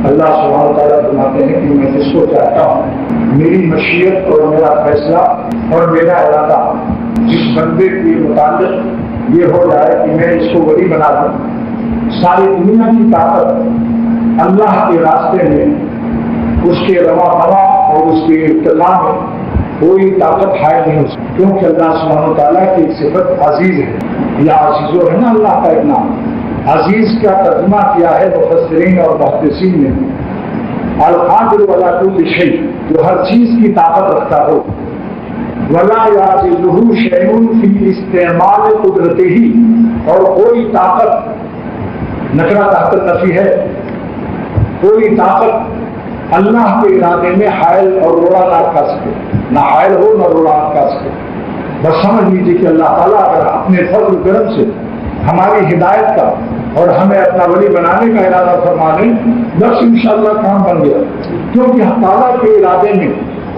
اللہ سبحانہ تعالیٰ فرماتے ہیں کہ میں جس کو چاہتا ہوں میری مشیت اور میرا فیصلہ اور میرا ارادہ جس بندے کے متعلق یہ ہو جائے کہ میں اس کو ولی بنا دوں، ساری دنیا کی طاقت اللہ کے راستے میں اس کے روا ہوا اور اس کے ارتقاء میں کوئی طاقت حائل نہیں ہو سکتی، کیونکہ اللہ سبحانہ تعالیٰ کی صفت عزیز ہے۔ یا عزیزو ہے نا اللہ کا ایک نام۔ عزیز کا ترجمہ کیا ہے مفسرین اور محدثین نے القادر ولا کل شیء، جو ہر چیز کی طاقت رکھتا ہو، ولا یعجزہ شیء فی استعمال قدرتہ، اور کوئی طاقت نکرہ طاقت نفی ہے، کوئی طاقت اللہ کے ارادے میں حائل اور روڑا نہ کر سکے، نہ حائل ہو نہ روڑا کر سکے۔ بس سمجھ لیجیے کہ اللہ تعالیٰ اگر اپنے فضل کرم سے ہماری ہدایت کا اور ہمیں اپنا ولی بنانے کا ارادہ فرما لیں، بس انشاءاللہ کام بن گیا، کیونکہ اللہ تعالیٰ کے ارادے میں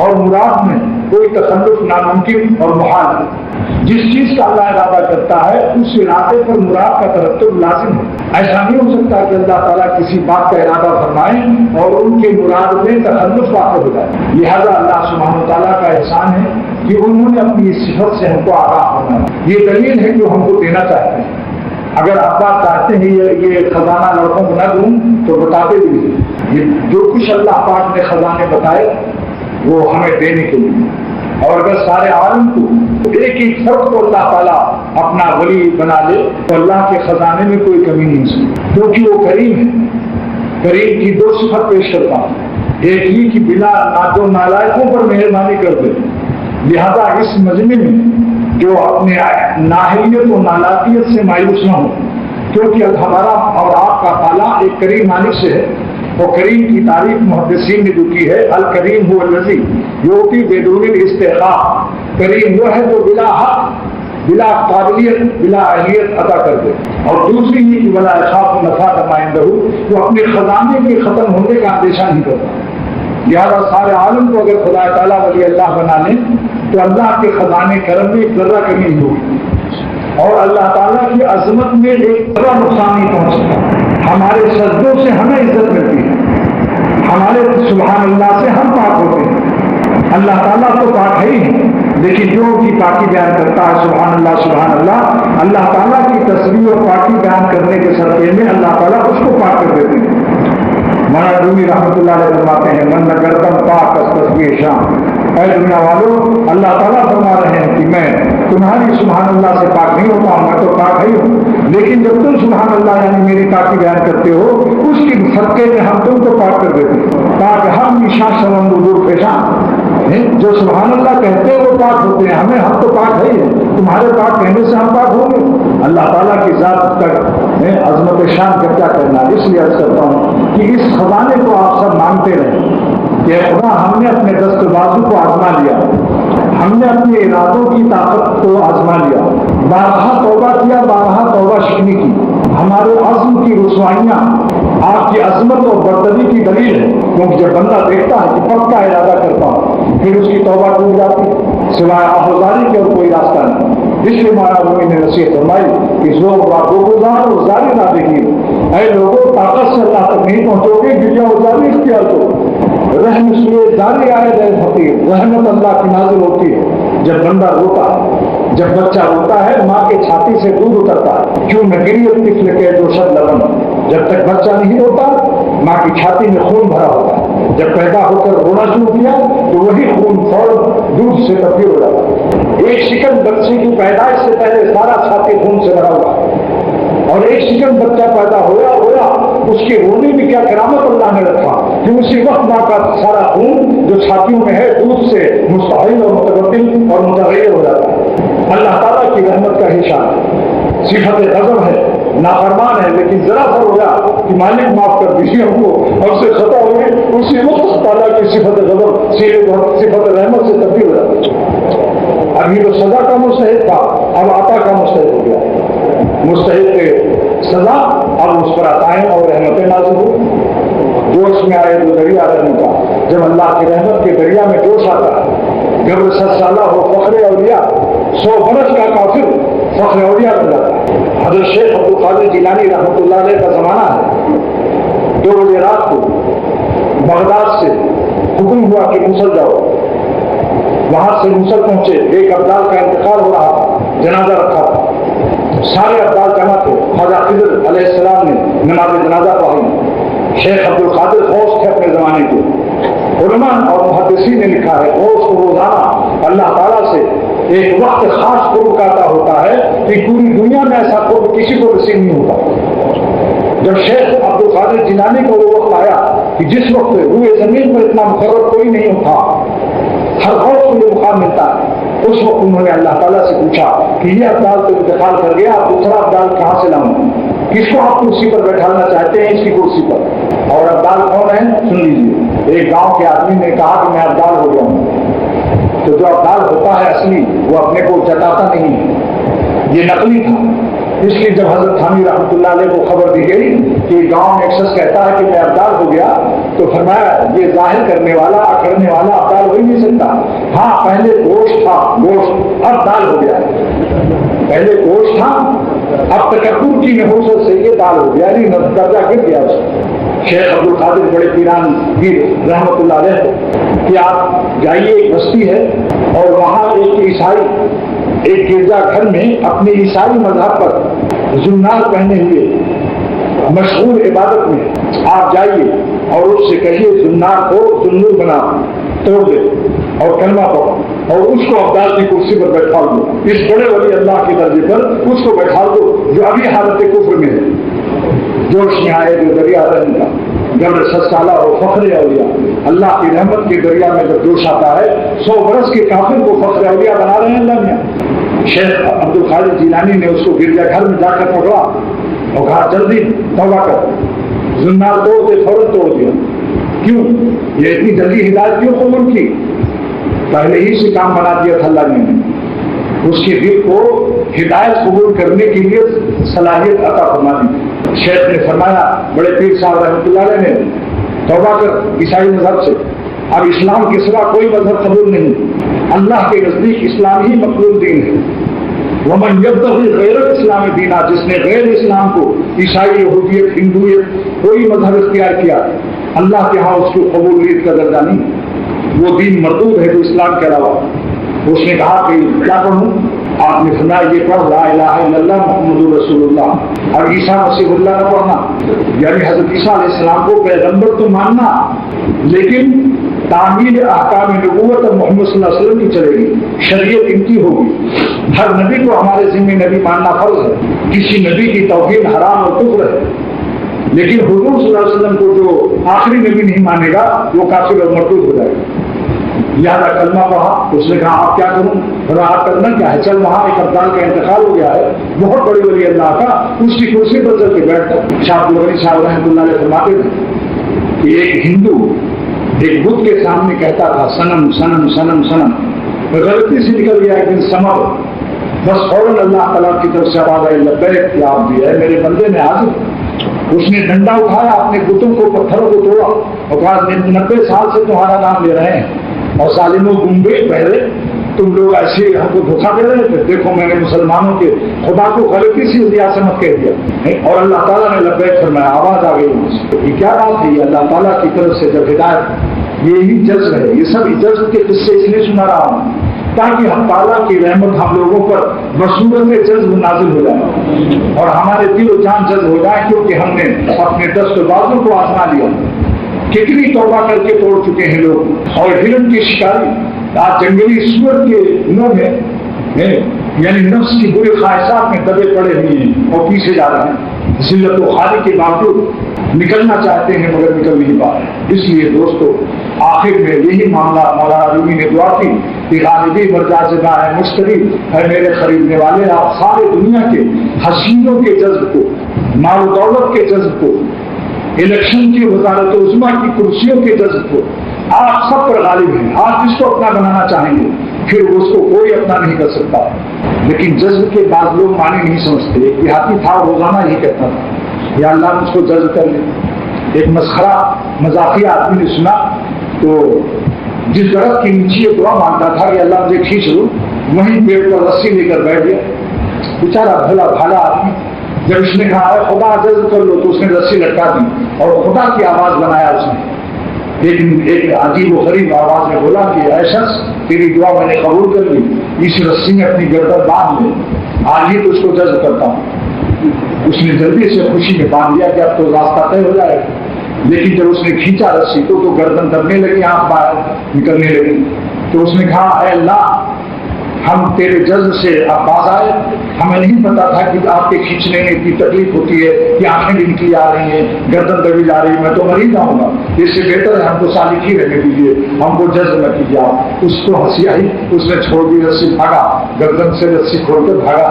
اور مراد میں کوئی تخلف ناممکن اور محال ہے۔ جس چیز کا اللہ ارادہ کرتا ہے اس ارادے پر مراد کا ترتب لازم ہے۔ ایسا نہیں ہو سکتا کہ اللہ تعالیٰ کسی بات کا ارادہ فرمائیں اور ان کے مراد میں تخلف واقع ہو جائے۔ لہذا اللہ سبحانہ تعالیٰ کا احسان ہے کہ انہوں نے اپنی اس صفت سے ہم کو آگاہ فرمایا۔ یہ دلیل ہے کہ ہم کو دینا چاہتے ہیں۔ اگر آپ بات چاہتے ہیں یہ خزانہ لڑکوں کو نہ دوں تو بتاتے بھی، یہ جو کچھ اللہ پاک نے خزانے بتائے وہ ہمیں دینے کے لیے، اور اگر سارے عالم کو ایک ایک فرد کو اللہ تعالیٰ اپنا ولی بنا لے تو اللہ کے خزانے میں کوئی کمی نہیں ہو سکتی، کیونکہ وہ کریم ہے۔ کریم کی دو صفت پیش کرتا ہوں، ایک یہ کہ بلا نادو نالائقوں پر مہربانی کر دے، لہذا اس مجمع میں جو اپنے ناحیت و نالاتیت سے مایوس نہ ہو، کیونکہ ہمارا اور آپ کا تعالیٰ ایک کریم مالک سے ہے۔ اور کریم کی تعریف محدثین نے جو کی ہے، الکریم هو الذی یعطی بدون الاستحقاق، کریم وہ ہے جو بلا حق، بلا قابلیت، بلا اہلیت عطا کر دے۔ اور دوسری یہ کہ ولا یخاف مفاد ما عنده، جو اپنے خزانے کے ختم ہونے کا اندیشہ نہیں کرتا۔ لہٰذا سارے عالم کو اگر خدا تعالیٰ ولی اللہ بنا لیں تو اللہ کے خزانے کرم میں ایک ذرہ کمی نہیں ہوگی، اور اللہ تعالیٰ کی عظمت میں ایک ذرہ نقصان نہیں پہنچ سکتا۔ ہمارے سجدوں سے ہمیں عزت ملتی ہے، ہمارے سبحان اللہ سے ہم پاک ہوتے ہیں۔ اللہ تعالیٰ تو پاک ہے ہی ہے، لیکن جو کی پاکی بیان کرتا ہے سبحان اللہ سبحان اللہ، اللہ تعالیٰ کی تصویر اور پاکی بیان کرنے کے صدقے میں اللہ تعالیٰ اس کو پاک کر دیتے ہیں۔ مولانا رومی رحمۃ اللہ علیہ فرماتے ہیں من نگردم پاک از تصویر شام، اے دنیا والوں، اللہ تعالیٰ فرما رہے ہیں کہ میں تمہاری سبحان اللہ سے پاک نہیں ہوتا ہوں، میں تو پاک ہی ہوں، لیکن جب تم سبحان اللہ یعنی میری پاکی بیان کرتے ہو اس کی صدقے میں ہم تم کو پاک کر دیتے ہیں، تاکہ ہم نشان سمند دور پیشان جو سبحان اللہ کہتے ہیں وہ پاک ہوتے ہیں، ہم تو پاک ہے ہی ہیں، تمہارے پاک کہنے سے ہم پاک ہوں گے۔ اللہ تعالیٰ کی ذات تک عظمت شان کا کیا کرنا، اس لیے عرض کرتا ہوں کہ اس خزانے کو آپ سب مانتے رہیں کہ خدا ہم نے اپنے دست بازو کو آزما لیا، ہم نے اپنے ارادوں کی طاقت کو آزما لیا، بارہا توبہ کیا، بارہا توبہ شکنی کی، ہمارے عزم کی رسوائیاں آپ کی عظمت اور برتری کی دلیل ہے، کیونکہ جب بندہ دیکھتا ہے کہ پکا ارادہ کرتا ہوں پھر اس کی توبہ ٹوٹ جاتی، سوائے آہوزاری کے اور کوئی راستہ نہیں۔ اس لیے مولانا رومی نے نصیحت فرمائی کہ گزار اور زاری نہ دیکھیے، اے لوگوں طاقت سے اللہ تک نہیں پہنچو گے، گریا وزاری اختیار کرو، رحم سوئے جاری آئے دے فقیر، رحمت اللہ کی نازل ہوتی ہے جب بندہ روتا ہے، جب بچہ روتا ہے ماں کے چھاتی سے دودھ اترتا ہے، کیوں نہ گریت طفل کے جو شد لبن، جب تک بچہ نہیں ہوتا ماں کی چھاتی میں خون بھرا ہوتا ہے، جب پیدا ہو کر رونا شروع کیا تو وہی خون فوراً دودھ سے تبدیل ہو جاتا ہے۔ ایک شکم بچے کی پیدائش سے پہلے سارا چھاتی خون سے بھرا ہوا ہے، اور ایک شکم بچہ پیدا ہوا اس کے رونے میں کیا کرامت اللہ نے رکھا کہ اسی وقت ماں کا سارا خون جو چھاتیوں میں ہے دودھ سے مستحیل اور متبدل اور متغیر ہو جاتا ہے۔ اللہ تعالیٰ کی رحمت کا ہی شان ہے، صفت غضب ہے، نافرمان ہے، لیکن ذرا سا ہو جا کہ مالک معاف کر دیجیے ہم کو، ہم سے خطا ہو گئی، اسی وقت تعالیٰ کی صفت غضب صفت رحمت سے تبدیل ہو جاتی ہے۔ ابھی تو سزا کا مستحق تھا، اب عطا کا مستحق ہو گیا، مستحق سزا اب اس پر عطائیں اور رحمتیں نازل ہو۔ جوش میں آئے جو دریا رحمت کا، جب اللہ کی رحمت کے دریا میں جوش آتا ہے، جب 100 سالہ ہو فخر اولیاء، 100 برس کا کافر فخر اولیاء بن جاتا ہے۔ حضرت شیخ عبد القادر جیلانی رحمۃ اللہ علیہ کا زمانہ ہے، 2 بجے رات کو موصل جاؤ. وہاں سے موصل پہنچے, ایک ابدال کا انتقال ہو رہا تھا, جنازہ رکھا تھا, سارے ابدال جمع تھے. خواجہ خضر علیہ السلام نے نماز جنازہ پڑھائی. شیخ عبد القادر غوث تھے اپنے زمانے کے. علماء اور محدثین نے لکھا ہے غوث کو روزانہ اللہ تعالیٰ سے ایک وقت خاص قرب عطا ہوتا ہے کہ پوری دنیا میں ایسا قرب کسی کو نصیب نہیں ہوتا. جب شیخ عبد القادر جیلانی کو وہ وقت آیا کہ جس وقت روئے زمین پر اتنا مقرر کوئی نہیں ہوتا, ہر غوث کو یہ مقام ملتا ہے, اس وقت انہوں نے اللہ تعالیٰ سے پوچھا کہ یہ ابدال تو انتقال کر گیا, آپ دوسرا ابدال کہاں سے لاؤں, کس کو آپ کرسی پر بیٹھانا چاہتے ہیں اس کی کرسی پر. اور ابدال کون ہے سن لیجیے. ایک گاؤں کے آدمی نے کہا کہ میں ابدال ہو گیا ہوں. تو جو ابدال ہوتا ہے اصلی وہ اپنے کو جتاتا نہیں ہے, یہ نقلی تھا. اس لیے جب حضرت تھانوی رحمۃ اللہ علیہ کو خبر دی گئی کہ گاؤں میں ایک شخص کہتا ہے کہ میں ابدال ہو گیا, تو فرمایا یہ ظاہر کرنے والا اکڑنے والا ابدال ہو ہی نہیں سکتا. ہاں پہلے گوشت تھا, گوشت اب دال ہو گیا. پہلے گوشت تھا, اب تکبر کی نحوست سے یہ دال ہو گیا, یعنی درجہ گر گیا اس کا. شیخ عبد القادر بڑے پیران پیر رحمۃ اللہ علیہ کہ آپ جائیے, ایک بستی ہے اور وہاں ایک عیسائی ایک گرجا گھر میں اپنے عیسائی مذہب پر زنار پہنے ہوئے مشغول عبادت میں آپ جائیے اور اس سے کہیے زنار کو زنور بنا توڑ دے اور کلمہ پڑھو اور اس کو ابدال کی کرسی پر بیٹھا دو. اس بڑے ولی اللہ کے درجے پر اس کو بیٹھا دو جو ابھی حالت کفر میں ہے. جوش میں آئے جو دریا رہنے کا جب سالہ اور فخر اولیاء, اللہ کی رحمت کے دریا میں جب جوش آتا ہے 100 برس کے کافر کو فخر اولیاء بنا رہے ہیں اللہ میاں. شیخ عبد القادر جیلانی نے اس کو گرجا گھر میں جا کر پکڑا اور کہا جلدی توبہ کر, زنار توڑ دے, فوراً توڑ دیا. کیوں یہ اتنی جلدی ہدایت کیوں قبول کی؟ پہلے ہی سے کام بنا دیا تھا اللہ نے. اس کے دل کو ہدایت قبول کرنے کے لیے صلاحیت عطا فرما دی. شیخ نے فرمایا, بڑے پیر صاحب رحمۃ اللہ علیہ نے توبہ کر عیسائی مذہب سے, اب اسلام کے سوا کوئی مذہب قبول نہیں. اللہ کے نزدیک اسلام ہی مقبول دین ہے. ومن یبتغی غیر الاسلام دینا, جس نے غیر اسلام کو عیسائی, یہودیت, ہندویت کوئی مذہب اختیار کیا, اللہ کے ہاں اس کو قبولیت کا درجہ نہیں, وہ دین مردود ہے جو اسلام کے علاوہ. اس نے کہا کہ کیا پڑھوں؟ آپ نے فرمایا یہ پڑھ لا الہ الا اللہ محمد رسول اللہ. اور عیسیٰ مسیح اللہ نہ پڑھنا, یعنی حضرت عیسیٰ علیہ السلام کو پیغمبر تو ماننا لیکن تعمیل احکام نبوت اور محمد صلی اللہ علیہ وسلم کی چلے گی, شریعت ان کی ہوگی. ہر نبی کو ہمارے ذمہ نبی ماننا فرض ہے, کسی نبی کی توہین حرام اور کفر ہے. لیکن حضور صلی اللہ علیہ وسلم کو جو آخری نبی نہیں مانے گا وہ کافر اور مردود ہو جائے گا. لہٰذا کلمہ پڑھا. اس نے کہا آپ کیا کروں؟ راحت کرنا کیا ہے, چل وہاں ایک ابدال کا انتقال ہو گیا ہے بہت بڑی ولی اللہ کا, اس کی کرسی پر چل کے بیٹھ کر. شاہ عبد الغنی صاحب رحمۃ اللہ علیہ فرماتے تھے کہ ایک ہندو ایک بت کے سامنے کہتا تھا سنم سنم سنم سنم, غلطی سے نکل گیا ایک دن سمر, بس فوراً اللہ تعالیٰ کی طرف سے آواز آئی لبیک کہ آپ بھی ہے میرے بندے میں حاضر. اس نے ڈنڈا اٹھایا, اپنے بتوں کو پتھروں کو توڑا اور کہا 90 سال سے تمہارا نام لے رہے ہیں اور ظالموں گنبے پہلے تم لوگ ایسے ہم کو دھوکہ دے رہے تھے, دیکھو میں نے مسلمانوں کے خدا کو غلطی سے ضیاء سمجھ کہہ دیا اور اللہ تعالیٰ نے لبیک فرمایا, آواز آ گئی. یہ کیا بات ہے؟ یہ اللہ تعالیٰ کی طرف سے جب ہدایت, یہی جذب ہے. یہ سب جذب کے قصے اس لیے سنا رہا ہوں تاکہ ہم تعالیٰ کی رحمت ہم لوگوں پر بصورت جذب نازل ہو جائے اور ہمارے دل و جان جذب ہو جائے, کیونکہ ہم نے اپنے دست و بازو کو آزما لیا. کتنی توبہ کر کے توڑ چکے ہیں لوگ, اور ہرن کی شکاری آج جنگلی سور کے منہ میں یعنی نفس کی بری خواہشات میں دبے پڑے ہوئے ہیں اور پیچھے جا رہے ہیں. ذلت و خالی کے باوجود نکلنا چاہتے ہیں مگر نکل نہیں پا رہے. اس لیے دوستو آخر میں یہی معاملہ مولانا رومی نے دعا کی کہ غالبی مرجازدہ ہے مشتری ہے میرے خریدنے والے, آپ سارے دنیا کے حسینوں کے جذب کو, مال و دولت کے جذب کو, الیکشن کی وزارت عظمیٰ کی کرسیوں کے جذب کو آپ سب پر غالب ہیں. آپ جس کو اپنا بنانا چاہیں گے پھر اس کو کوئی اپنا نہیں کر سکتا. لیکن جذب کے بعد لوگ معنی نہیں سمجھتے. ایک دیہاتی تھا روزانہ یہ کہتا تھا یا اللہ مجھ کو جذب کر لے. ایک مسخرہ مذاقیہ آدمی نے سنا تو جس درخت کے نیچے یہ دعا مانگتا تھا کہ اللہ مجھے کھینچ لو, وہیں پیڑ پر رسی لے کر بیٹھ گیا. بیچارہ بھلا بھالا آدمی, جب اس نے کہا خدا جذب کر لو تو اس نے رسی لٹکا دی اور خدا کی آواز بنایا اس نے. لیکن ایک عجیب و غریب آواز میں بولا کہ اے شخص تیری دعا میں نے قبول کر لی، اس رسی میں اپنی گردن باندھ لے، آج ہی تو اس کو جذب کرتا ہوں۔ اس نے جلدی سے خوشی میں باندھ لیا کہ اب تو راستہ طے ہو جائے گا، لیکن جب اس نے کھینچا رسی تو گردن دبنے لگی، آنکھ باہر نکلنے لگی۔ تو اس نے کہا اے اللہ، ہم تیرے جذب سے اب باز آئے، ہمیں نہیں پتا تھا کہ آپ کے کھینچنے میں اتنی تکلیف ہوتی ہے کہ آنکھیں بھی نکلی آ رہی ہیں، گردن دبی جا رہی ہے، میں تو مر ہی جاؤں گا، اس سے بہتر ہے ہم کو سالک ہی رہنے دیجیے، ہم کو جذب نہ کیجیے آپ۔ اس کو ہنسی آئی، اس نے چھوڑ دی رسی، بھاگا، گردن سے رسی کھول کر بھاگا۔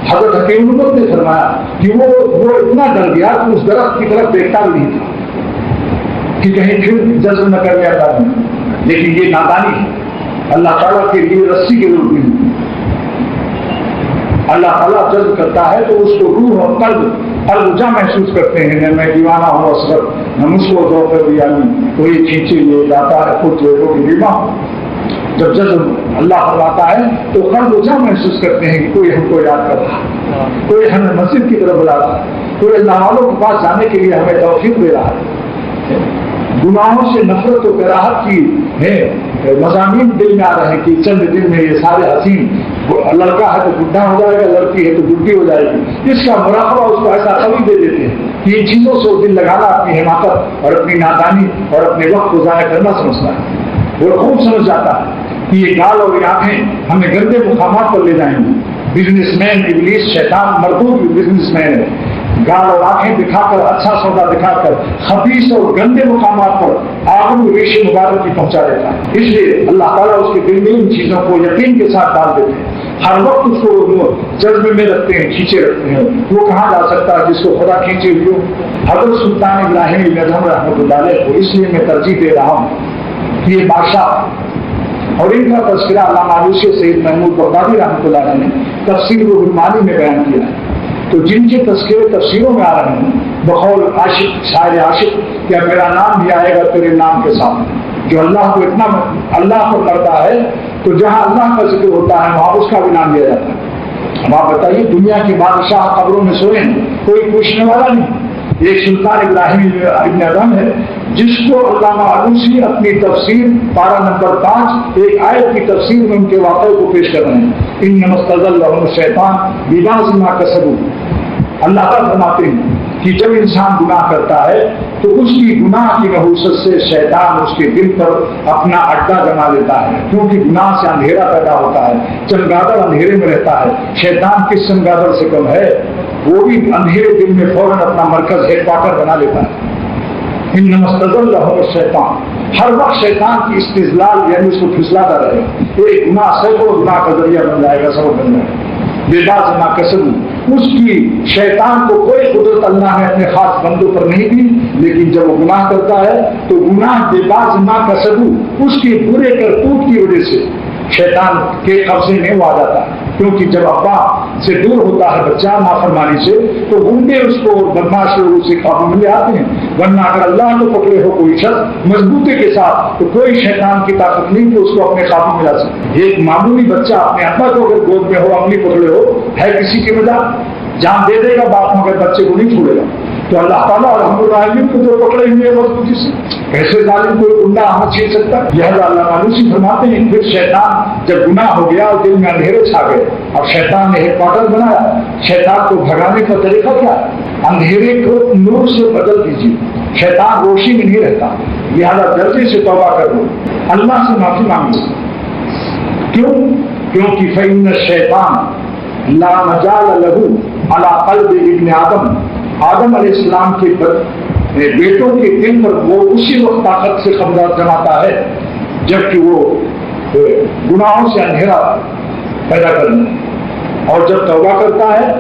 حضرت حکیم الامت نے فرمایا کہ وہ اتنا ڈر گیا کہ اس درخت کی طرف دیکھتا بھی نہیں تھا کہ کہیں پھر جذب نہ کر لیا تھا، لیکن یہ نادانی ہے۔ اللہ تعالیٰ کے لیے رسی کی ضرورت نہیں، اللہ تعالیٰ جذب کرتا ہے تو اس کو روح اور قلب جا محسوس کرتے ہیں، میں دیوانہ ہوں اصغر، ہم اس کو دو کر دیا تو یہ کھینچے یہ جاتا ہے خود جو ہے بیما۔ جب جذب اللہ فرماتا ہے تو قلب جا محسوس کرتے ہیں کہ کوئی ہم کو یاد کر رہا ہے، کوئی ہمیں مسجد کی طرف بلا رہا ہے، کوئی اللہ والوں کے پاس جانے کے لیے ہمیں توفیق دے رہا ہے۔ گناہوں سے نفرت و کراہت کی مضامین دل میں آ رہے ہیں کہ چند دن میں یہ سارے حسین، لڑکا ہے تو بڈھا ہو جائے گا، لڑکی ہے تو بڈھی ہو جائے گی، اس کا مراقبہ اس کو ایسا قوی دے دیتے ہیں کہ ان چیزوں سے دل لگانا اپنی حماقت اور اپنی نادانی اور اپنے وقت کو ضائع کرنا سمجھتا ہے۔ وہ خوب سمجھ جاتا ہے کہ یہ گال اور یہ آنکھیں ہمیں گندے مقامات پر لے جائیں گی۔ بزنس مین ابلیس شیطان مردود بزنس مین ہے، گال اور آنکھیں دکھا کر، اچھا سودا دکھا کر خبیث اور گندے مقامات پر آگ ریش مبارک کی پہنچا دیتا ہے۔ اس لیے اللہ تعالیٰ اس کے دل میں ان چیزوں کو یقین کے ساتھ ڈال دیتے ہیں، ہر وقت اس کو جذبے میں رکھتے ہیں، کھینچے رکھتے ہیں۔ وہ کہاں جا سکتا ہے جس کو خدا کھینچے ہوئے ہو؟ حضرت سلطان ابراہیم بن ادھم رحمۃ اللہ علیہ کو اس لیے میں ترجیح دے رہا ہوں کہ یہ بادشاہ اور ان کا تذکرہ علامہ علوسی سید محمود بغدادی رحمۃ اللہ علیہ نے تفسیر الرحمانی میں بیان کیا ہے۔ تو جن کے تذکرے تفسیروں میں آ رہے ہیں بقول عاشق، شاعر عاشق، کیا میرا نام بھی آئے گا تیرے نام کے ساتھ، جو اللہ کو اتنا اللہ کو کرتا ہے تو جہاں اللہ کا ذکر ہوتا ہے وہاں اس کا بھی نام لیا جاتا ہے۔ اب آپ بتائیے، دنیا کے بادشاہ قبروں میں سوئیں، کوئی پوچھنے والا نہیں۔ ایک سلطان ابراہیم ابن ادھم ہے جس کو علامہ علوسی اپنی تفسیر پارہ نمبر 5 ایک آیت کی تفسیر میں ان کے واقعے کو پیش کر رہے ہیں۔ انما استزلهم الشیطان ببعض ما کسبوا، اللہ تعالیٰ فرماتے ہیں کہ جب انسان گناہ کرتا ہے تو اس کی گناہ کی نحوست سے شیطان اس کے دل پر اپنا اڈا جما لیتا ہے، کیونکہ گناہ سے اندھیرا پیدا ہوتا ہے، چمگادڑ اندھیرے میں رہتا ہے۔ شیطان کس چمگادڑ سے کم ہے؟ وہ بھی اندھیرے دل میں فوراً اپنا مرکز ہیڈ کوارٹر بنا لیتا ہے۔ انما استزلهم الشیطان، ہر وقت شیطان کی استزلال یعنی اس کو پھسلاتا رہے، ایک گناہ سینکڑوں گناہ کا ذریعہ بن جائے گا، سبب بن جائے گا۔ ببعض ما کسبوا، اس کی شیطان کو کوئی قدرت اللہ نے اپنے خاص بندوں پر نہیں دی، لیکن جب وہ گناہ کرتا ہے تو گناہ ببعض ما کسبوا، اس کی برے کرتوت کی وجہ سے شیطان کے قبضے میں وہ آ جاتا ہے۔ کیونکہ جب ابا سے دور ہوتا ہے بچہ نافرمانی سے تو گنڈے اس کو بدماش لوگوں سے قابو میں لے آتے ہیں، ورنہ اگر اللہ کو پکڑے ہو کوئی شخص مضبوطی کے ساتھ تو کوئی شیطان کی طاقت نہیں کہ اس کو اپنے قابو میں لا سکے۔ ایک معمولی بچہ اپنے ابا کو اگر گود میں ہو، انگلی پکڑے ہو، ہے کسی کی وجہ جان دے دے گا باپ، مگر بچے کو نہیں چھوڑے گا۔ تو اللہ تعالیٰ اور رحم الرحیم کو جو پکڑے ہوئے مضبوطی سے، کیسے ظالم کوئی گنڈا ہمیں چھین سکتا؟ یہ اللہ علوسی فرماتے ہیں پھر شیطان جب گناہ ہو گیا اور دل میں اندھیرے چھا گئے، اب شیطان نے ہیڈ کوارٹر بنایا۔ شیطان کو بھگانے کا طریقہ کیا ہے؟ اندھیرے کو نور سے بدل دیجیے، شیطان روشنی میں نہیں رہتا، لہٰذا جلدی سے توبہ کر لو، اللہ سے معافی مانگو۔ کیوں؟ کیونکہ فإن الشیطان لا مجال له علی قلب ابن آدم علیہ السلام کے بیٹوں کے دل پر وہ اسی وقت طاقت سے قبضہ جماتا ہے جبکہ وہ گناہوں سے اندھیرا پیدا کرنا، اور جب توبہ کرتا ہے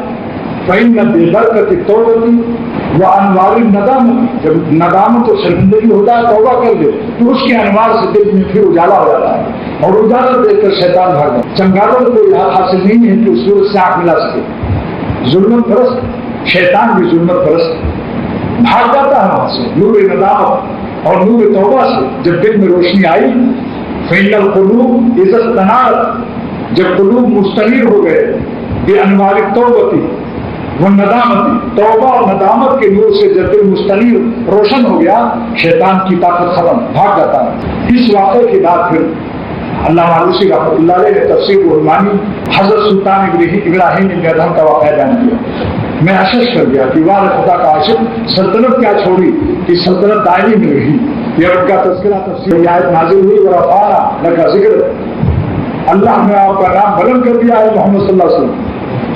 فإن ببرکۃ التوبۃ وانوار الندامۃ، جب ندامت و شرمندگی ہوتا ہے توبہ کر دے تو اس کے انوار سے دل میں پھر اجالا ہو جاتا ہے، اور اجالا دیکھ کر شیطان بھاگتا ہے۔ چمگادڑ کو یہ حاصل نہیں ہے کہ اس سورج سے آنکھ ملا سکے، ظلمت پرست شیطان بھی ظلمت پرست بھاگ جاتا ہے وہاں سے۔ نور ندامت اور نور توبہ سے جب دل میں روشنی آئی، فإن القلوب اذا استنارت، جب قلوب مستنیر ہو گئے بانوار التوبۃ، وہ ندامت توبہ اور ندامت کے نور سے جب دل مستنیر روشن ہو گیا شیطان کی طاقت ختم بھاگ جاتا ہے۔ اس واقعے کے بعد پھر علامہ آلوسی رحمۃ اللہ علیہ نے تفسیر قرآنی حضرت سلطان ابراہیم ابن ادہم کا واقعہ بیان کیا۔ میں اشش کر گیا کہ وار خدا کا عاشق سلطنت کیا چھوڑی کہ سلطنت دائمی میں رہی۔ یہ ان کا تذکرہ تفسیر آیت نازل ہوئی ورفعنا لک ذکر، اللہ نے آپ کا نام بلند کر دیا ہے محمد صلی اللہ علیہ وسلم۔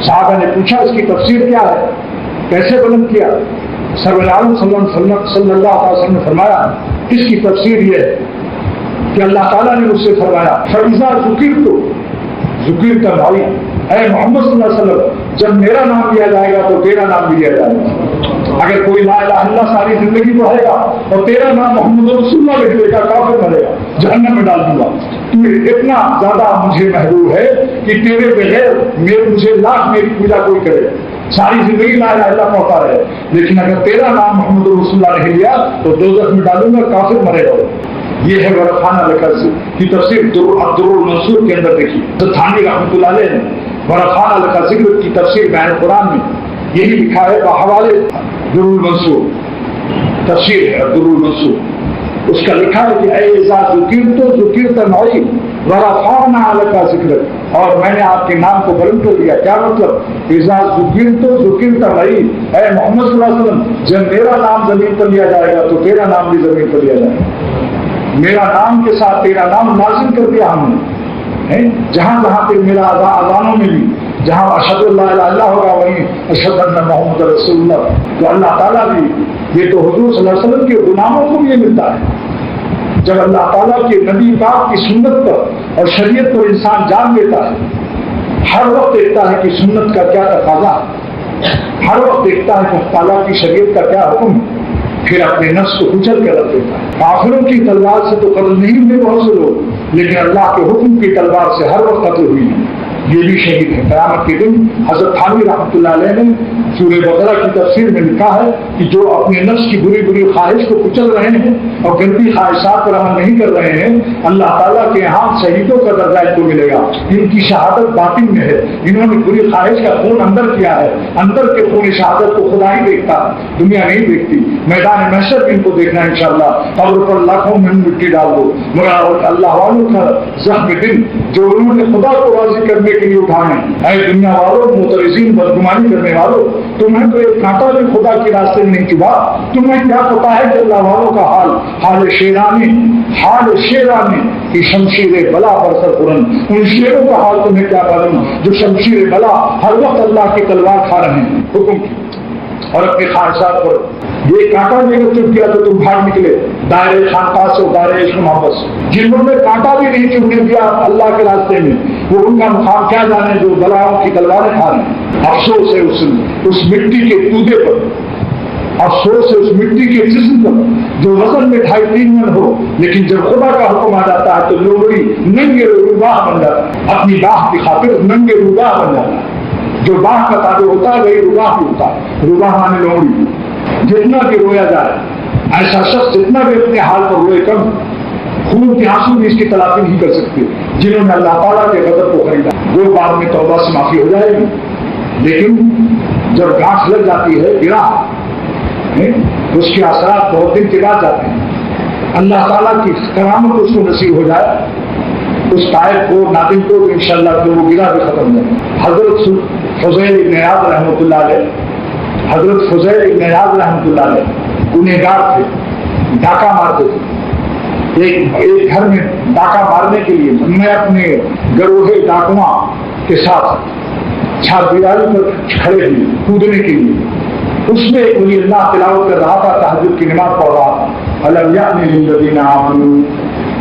صحابہ نے پوچھا اس کی تفسیر کیا ہے، کیسے بلند کیا؟ سرور عالم صلی اللہ علیہ وسلم نے فرمایا اس کی تفسیر یہ ہے کہ اللہ تعالیٰ نے مجھ سے فرمایا فَإِذَا ذُكِرْتَ مَعِي، اے محمد صلی اللہ علیہ وسلم جب میرا نام لیا جائے گا تو تیرا نام بھی لیا جائے گا۔ اگر کوئی لا الہ الا اللہ ساری زندگی پڑھے گا اور تیرا نام محمد رسول اللہ لکھ دے گا کافر مرے گا، جہنم میں ڈال دوں گا۔ تو اتنا زیادہ مجھے محبوب ہے کہ تیرے بغیر مجھے لاکھ میری پوجا کوئی کرے، ساری زندگی لا الہ الا اللہ پڑھتا رہے، لیکن اگر تیرا نام محمد رسول اللہ نہیں لیا تو دوزخ میں ڈالوں گا، کافر مرے گا۔ یہ ہے ورفعنا لک کی تفسیر عبدالر المنصور کے اندر دیکھیے۔ تھانوی رحمۃ اللہ علیہ نے ورفعنا لک ذکر کی تفسیر بیان قرآن میں یہی لکھا ہے بحوالے در المنصور، تفسیر ہے عبدالر المنصور، اس کا لکھا ہے کہ اے اذا ذکرت معی ورفعنا لک ذکر، اور میں نے آپ کے نام کو بلند کر دیا۔ کیا مطلب؟ اذا ذکرت معی، اے محمد صلی اللہ علیہ وسلم جب میرا نام زمین پر لیا جائے گا تو تیرا نام بھی زمین پر لیا جائے گا۔ میرا نام کے ساتھ تیرا نام لازم کر دیا ہم نے، جہاں جہاں پہ میرا اذانوں میں بھی جہاں اشہد اللہ الہ الا اللہ ہوگا وہیں اشہد ان محمد رسول اللہ۔ تو اللہ تعالیٰ بھی یہ تو حضور صلی اللہ علیہ وسلم کے غلاموں کو بھی یہ ملتا ہے، جب اللہ تعالیٰ کے نبی پاک کی سنت پر اور شریعت پر انسان جان لیتا ہے، ہر وقت دیکھتا ہے کہ سنت کا کیا تقاضا ہے، ہر وقت دیکھتا ہے کہ تعالیٰ کی شریعت کا کیا حکم ہے، پھر اپنے نفس کو کچل کے رکھ دیتا ہے۔ کافروں کی تلوار سے تو قتل نہیں ہوئے بہت سے لوگ، لیکن اللہ کے حکم کی تلوار سے ہر وقت قتل ہوئی ہے، یہ بھی شہید ہے۔ قیامت کے دن حضرت تھانوی رحمۃ اللہ علیہ نے سورہ بقرہ کی تفسیر میں لکھا ہے کہ جو اپنے نفس کی بری بری خواہش کو کچل رہے ہیں اور گندی خواہشات پر عمل نہیں کر رہے ہیں، اللہ تعالیٰ کے یہاں شہیدوں کا درجہ ان کو ملے گا۔ ان کی شہادت باطن میں ہے، انہوں نے بری خواہش کا خون اندر کیا ہے، اندر کے خون شہادت کو خدا ہی دیکھتا، دنیا نہیں دیکھتی۔ میدان محشر بھی ان کو دیکھنا ہے انشاءاللہ، قبر پر لاکھوں میں مٹی ڈال دو، مگر اللہ والوں کا زخم دل جو انہوں نے خدا کو راضی کرنے کے لیے اٹھانے، اے دنیا والوں معترضین بدگمانی کرنے والوں، تمہیں تو ایک کانٹا بھی خدا کے راستے میں نہیں چبھا، تمہیں کیا پتا ہے کہ اللہ والوں کا حال شیرانی کی شمشیر بلا برسر قرن، ان شیروں کا حال تمہیں کیا معلوم جو شمشیر بلا ہر وقت اللہ کی تلوار کھا رہے ہیں حکم کی اور اپنے خواہشات پر۔ یہ کانٹا بھی اگر چپ کیا تو تم بھاگ نکلے دائرے خانقاہ سے، دائرے عشق محبت سے۔ جنہوں نے کانٹا بھی نہیں چپنے دیا اللہ کے راستے میں، وہ ان کا مقام کیا جانے جو بلاؤں کی تلواریں کھا رہے ہیں۔ افسوس ہے اس مٹی کے تودے پر، افسوس ہے اس مٹی کے جسم پر جو وزن میں 2.5-3 من ہو، لیکن جب خدا کا حکم آ جاتا ہے تو لوگڑی ننگے روباہ بن جاتا ہے، اپنی باہ کی خاطر ننگے روباہ بن جاتا ہے۔ جو باہ کا تابع ہوتا ہے وہی روباہ بھی ہوتا ہے، روباہ مانے لوگڑی۔ جتنا بھی رویا جائے، ایسا شخص جتنا بھی اپنے حال پر روئے کم، خون کے آنسو بھی اس کی تلافی نہیں کر سکتے۔ جنہوں نے اللہ تعالیٰ کے غضب کو خریدا وہ بعد میں توبہ سے معافی ہو جائے گی، لیکن جب گاٹھ لگ جاتی ہے گرا، اس کے اثرات بہت دن کے بعد جاتے ہیں۔ اللہ تعالیٰ کی کرامت اس کو نصیب ہو جائے، اس طائب کو نادم کو انشاءاللہ تو وہ گرا بھی ختم ہو جائے۔ حضرت فضیل ابن عیاض رحمۃ اللہ علیہ، حضرت فضیل ابن عیاض رحمۃ اللہ علیہ گنہگار تھے، ڈاکہ مارتے تھے۔ ایک گھر میں ڈاکہ مارنے کے لیے میں اپنے گروہ ڈاکواں کے ساتھ چھت دیواری پر کھڑے ہوئے کودنے کے لیے۔ اس میں ایک ولی اللہ تلاوت کر رہا تھا، تہجد کی نماز پڑھ رہا تھا، الم یأن للذین آمنوا،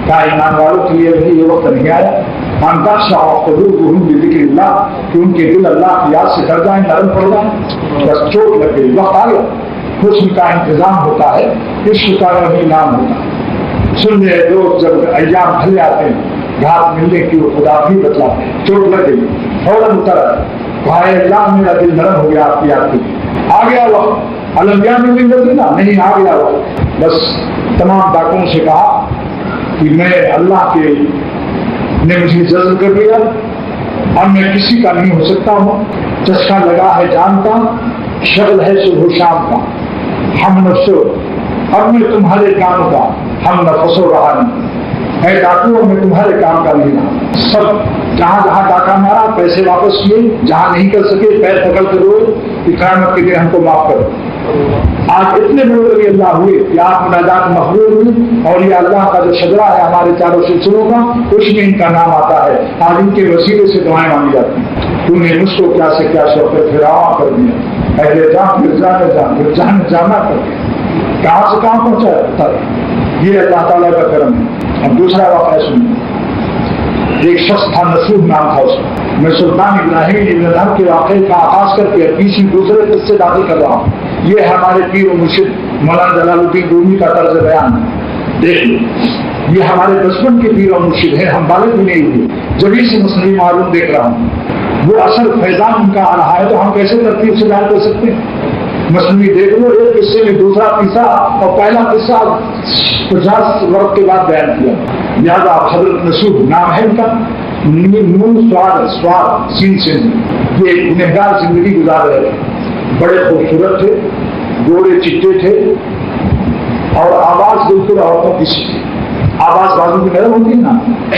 کیا ایمان والوں کے لیے بھی یہ وقت نہیں آیا ان تخشع قلوبهم بذکر اللہ کہ ان کے دل اللہ کی یاد سے ڈر جائیں، نرم پڑ جائیں۔ بس چوٹ لگ گئی، وقت آ گیا، حسن کا انتظام ہوتا ہے، عشق کا وہی نام ہوتا ہے۔ سننے دوست جب ایام ڈھل آتے ہیں، گھاٹ ملنے کی وہ خدا بھی بتلاتے ہیں، چوٹ لگ گئی، فوراً اتر بھائی اللہ میرا دل نرم ہو گیا آپ کی یاد کی، آ گیا وقت، الانبیاء میں بھی نہیں آ گیا وقت۔ بس تمام ڈاکوؤں سے کہا کہ میں اللہ کے نے مجھے جذب کر دیا، اب میں کسی کا نہیں ہو سکتا ہوں، چسکا لگا ہے جان کا، شغل ہے صبح شام کا، ہم نفسو اب میں تمہارے کام کا، ہم نفسو رہا نہیں، اے ڈاکو میں تمہارے کام کا نہیں رہا۔ سب جہاں جہاں ڈاکہ مارا پیسے واپس کیے، جہاں نہیں کر سکے پیر پکڑ کے روئے، قیامت کے دن ہم کو معاف کرو۔ آج اتنے بڑے ولی اللہ ہوئے کہ آپ مناجات مقبول ہوئی، اور یہ اللہ کا جو شجرا ہے ہمارے چاروں سلسلوں کا، اس میں ان کا نام آتا ہے، آج ان کے وسیلے سے دعائیں مانگی جاتی ہیں۔ تم نے مجھ کو کیا سے کیا شوق پھراوا کر دیا، اہل جان مرزا نے جان جانا کر دیا، کہاں سے کہاں پہنچا ہے، یہ اللہ تعالیٰ کا کرم ہے۔ اب دوسرا واقعہ سنیں، ایک شخص تھا، نصوح نام تھا اس کا، میں سلطان ابراہیم ابن ادہم کے واقعے کا آغاز کر کے کسی دوسرے قصے داخل کر رہا ہوں۔ یہ ہمارے پیر و مرشد مولانا جلال الدین رومی کا طرز بیان ہے، دیکھ لیں، یہ ہمارے بچپن کے پیر و مرشد ہیں، ہم بالغ بھی نہیں ہوئے، جبھی سے مسئلہ معلوم دیکھ رہا ہوں۔ وہ اصل فیضان ان کا آ رہا ہے تو ہم کیسے ترتیب سے بیان کر سکتے ہیں؟ مسئلہ دیکھ لو، ایک قصے میں دوسرا تیسرا، اور پہلا قصہ 50 ورق کے بعد بیان کیا۔ لہٰذا حضرت نصوح نام ہے ان کا، نون سواد سین یہ گنہگار زندگی گزار رہے تھے، بڑے خوبصورت تھے، گورے چٹے تھے، اور آواز بالکل عورتوں کی سی تھی۔ آواز بازو کی نرم ہوتی ہے نا،